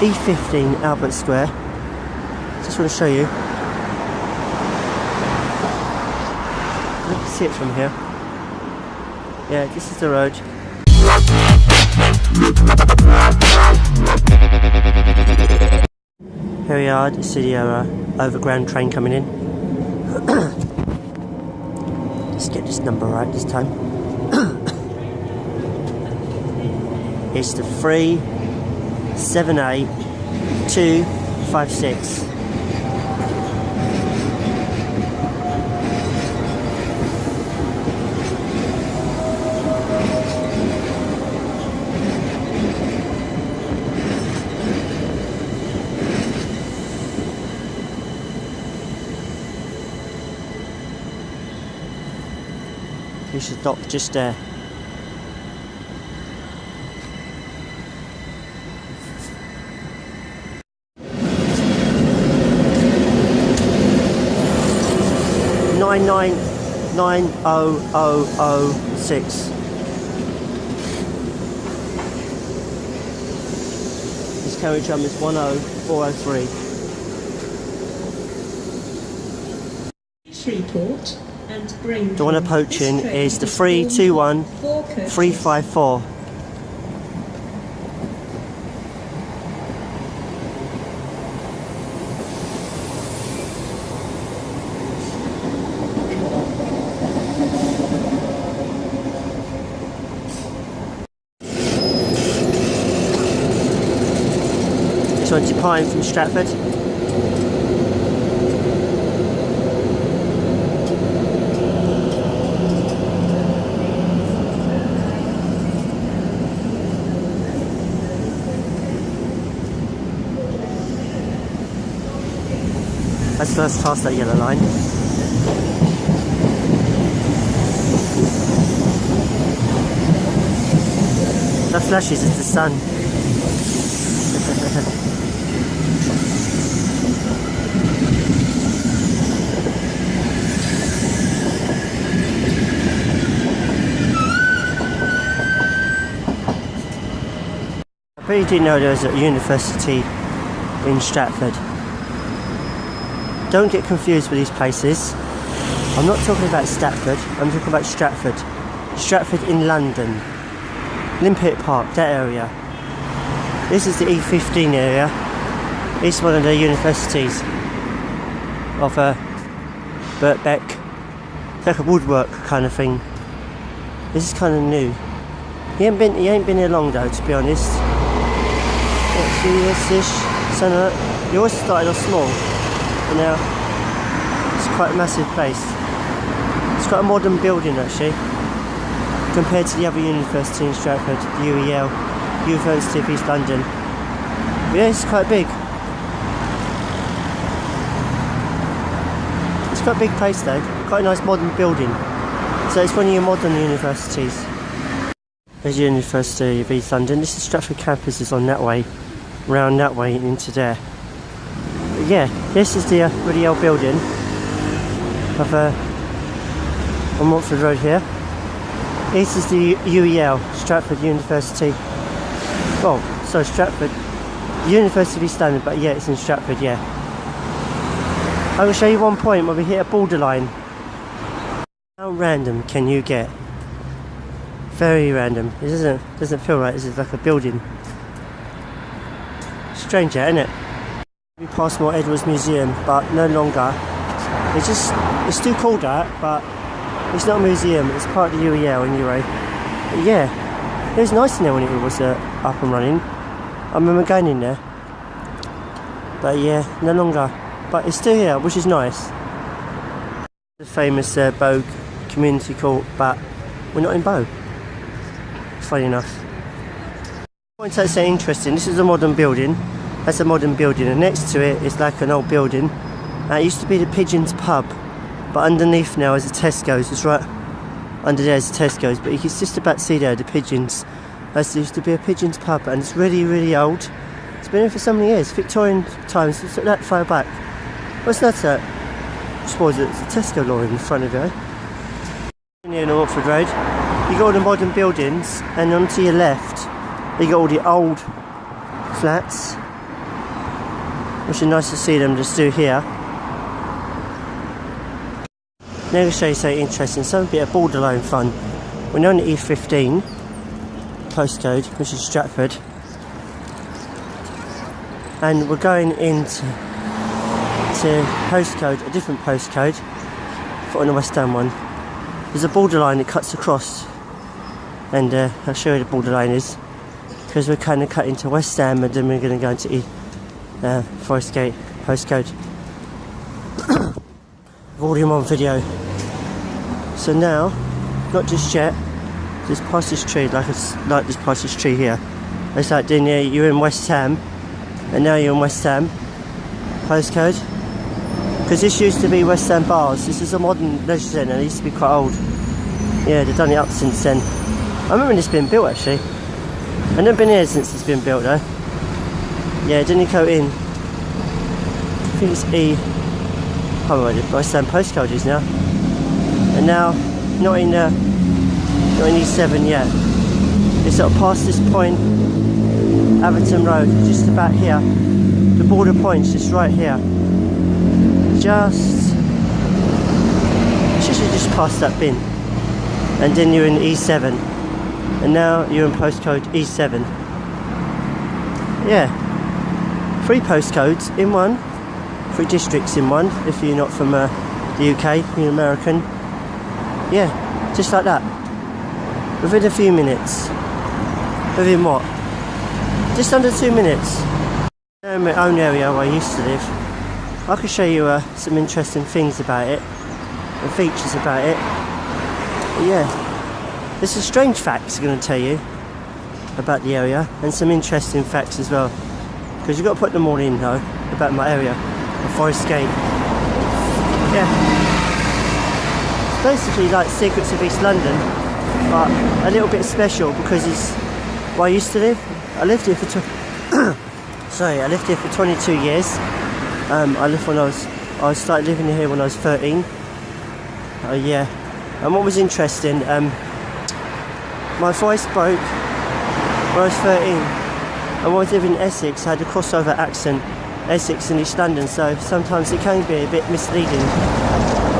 E15 Albert Square. Just want to show you. You can see it from here. Yeah, this is the road. Here we are, the city overground train coming in. Let's get this number right this time. It's the 378-256. We should dock just there. (9990006). This carriage number is 10403. Shreveport and Braintree. The one approaching is the 321354. This one's departing from Stratford. Let's first pass that yellow line. That flashes is the sun. I bet you didn't know there was a university in Stratford. Don't get confused with these places. I'm not talking about Stratford, I'm talking about Stratford. Stratford in London. Olympic Park, that area. This is the E15 area. It's one of the universities of Birkbeck. It's like a woodwork kind of thing. This is kind of new. He ain't been here long though, to be honest. What, 2 years-ish? Something like that. He always started off small. And now it's quite a massive place. It's quite a modern building actually, compared to the other university in Stratford, the UEL, University of East London. But yeah, it's quite big. It's quite a big place though, quite a nice modern building. So it's one of your modern universities. There's the University of East London. This is Stratford campus, is on that way, round that way into there. But yeah, this is the really old building of on Watford Road here. This is the UEL, Stratford University. Oh, sorry, Stratford University of East London, but yeah, it's in Stratford, yeah. I will show you one point where we hit a borderline. How random can you get? Very random. It doesn't feel right. This is like a building. Strange, isn't it? We passed More Edwards Museum, but no longer. It's still called that, but it's not a museum. It's part of the UEL anyway. But yeah, it was nice in there when it was up and running. I remember going in there. But yeah, no longer. But it's still here, which is nice. The famous Bow Community Court, but we're not in Bow. Funny enough. Point out something interesting. This is a modern building. That's a modern building, and next to it is like an old building. It used to be the Pigeons pub, but underneath now is a Tesco's. It's right under there is a Tesco's, but you can just about see there the Pigeons. There used to be a Pigeons pub, and it's really, really old. It's been here for so many years, Victorian times. It's not that far back. What's that? I suppose it's a Tesco lorry in front of you. Here on Watford Road, you got all the modern buildings, and onto your left, you got all the old flats. which is nice to see them just do here. Now I'm going to show you something interesting, some bit of borderline fun. We're now on the E15 postcode, which is Stratford, and we're going into postcode, a different postcode on the West Ham one. There's a borderline that cuts across, and I'll show you where the borderline is, because we're kind of cut into West Ham and then we're going to go into Forest Gate postcode. I've already on video. So now, not just yet, just past this tree, like this past this tree here. It's like then you're in West Ham, and now you're in West Ham postcode. Because this used to be West Ham Bars. This is a modern leisure centre, it used to be quite old. Yeah, they've done it up since then. I remember when it's been built actually. I've never been here since it's been built though. Yeah, didn't you go in? I think it's E. I don't know what the West Ham postcode is now. And now, not in E7 yet. It's sort of past this point, Everton Road, just about here. The border point's just right here. Just past that bin. And then you're in E7. And now you're in postcode E7. Yeah. 3 postcodes in one. 3 districts in one, if you're not from the UK, you're American. Yeah, just like that. Within a few minutes. Within what? Just under 2 minutes. In my own area where I used to live, I can show you some interesting things about it, and features about it. But yeah, there's some strange facts I'm going to tell you about the area, and some interesting facts as well. Because you've got to put them all in though, about my area. Forest Gate. Yeah. It's basically like Secrets of East London, but a little bit special because it's where I used to live. I lived here for I lived here for 22 years. I lived when I started living here when I was 13. Yeah. And what was interesting, my voice broke when I was 13. And when I was living in Essex, I had a crossover accent. Essex and East London, so sometimes it can be a bit misleading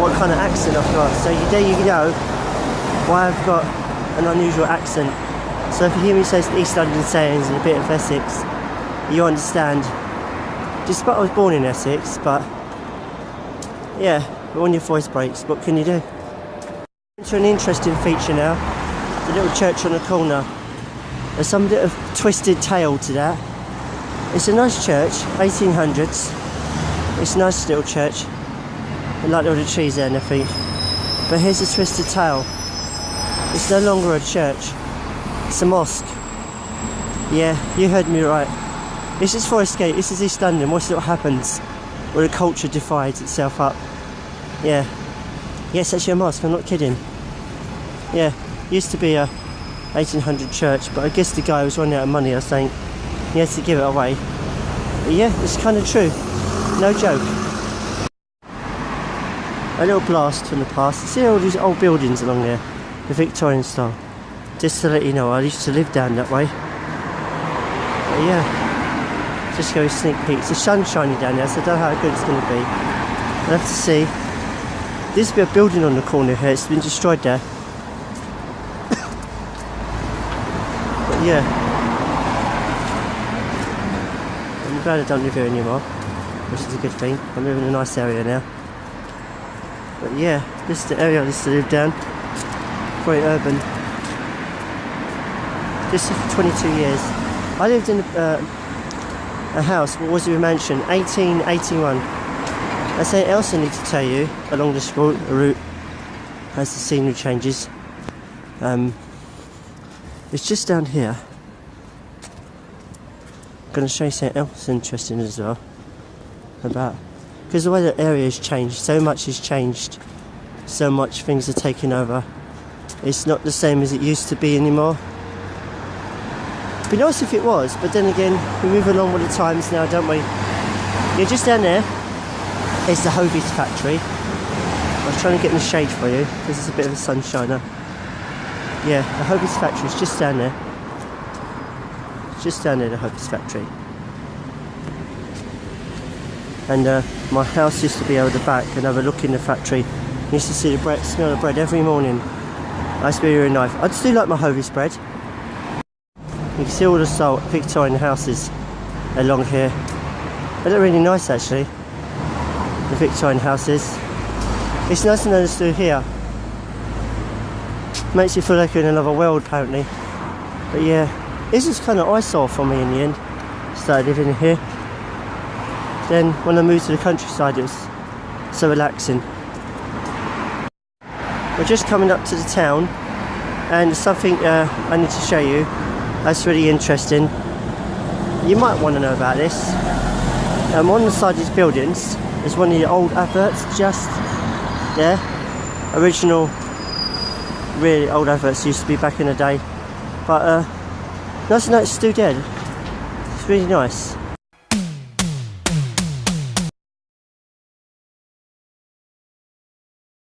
what kind of accent I've got. So there you go, why I've got an unusual accent. So if you hear me say East London sayings and a bit of Essex, you understand. Despite I was born in Essex, but yeah, when your voice breaks, what can you do? Into an interesting feature now, the little church on the corner. There's some bit of twisted tale to that. It's a nice church, 1800s. It's a nice little church. I like all the trees there and everything. But here's a twisted tale. It's no longer a church. It's a mosque. Yeah, you heard me right. This is Forest Gate, this is East London. Watch what happens where the culture divides itself up. Yeah. Yes, actually a mosque, I'm not kidding. Yeah, used to be a 1800 church, but I guess the guy was running out of money or something. He has to give it away. But yeah, it's kind of true. No joke. A little blast from the past. See all these old buildings along there? The Victorian style. Just to let you know, I used to live down that way. But yeah, just go sneak peeks. The sun's shining down there, so I don't know how good it's going to be. We'll have to see. There's a bit of building on the corner here. It's been destroyed there. But yeah. I'm glad I don't live here anymore, which is a good thing. I live in a nice area now. But yeah, this is the area I used to live down. Very urban. Just for 22 years. I lived in a house, what was it, a mansion, 1881. That's something else I need to tell you along this route as the scenery changes. It's just down here. Going to show you something else interesting as well about, because the way the area has changed, so much has changed, so much things are taking over. It's not the same as it used to be anymore. It'd be nice if it was, but then again, we move along with the times now, don't we? Yeah, just down there is the Hovis factory. I was trying to get in the shade for you because it's a bit of a sunshiner. Yeah, the Hovis factory is just down there. Just down there, the Hovis factory. and my house used to be over the back and overlooking the factory. I used to see the bread, smell the bread every morning. I used to be really nice. I just do like my Hovis bread. You can see all the salt Victorian houses along here. They look really nice actually, the Victorian houses. It's nice to know this through here. Makes you feel like you're in another world apparently. But yeah, this is kind of eyesore for me in the end. Started living here. Then when I moved to the countryside it was so relaxing. We're just coming up to the town and there's something I need to show you that's really interesting. You might want to know about this. On the side of these buildings is one of the old adverts just there. Original, really old adverts used to be back in the day. But nice to know it's still dead. It's really nice.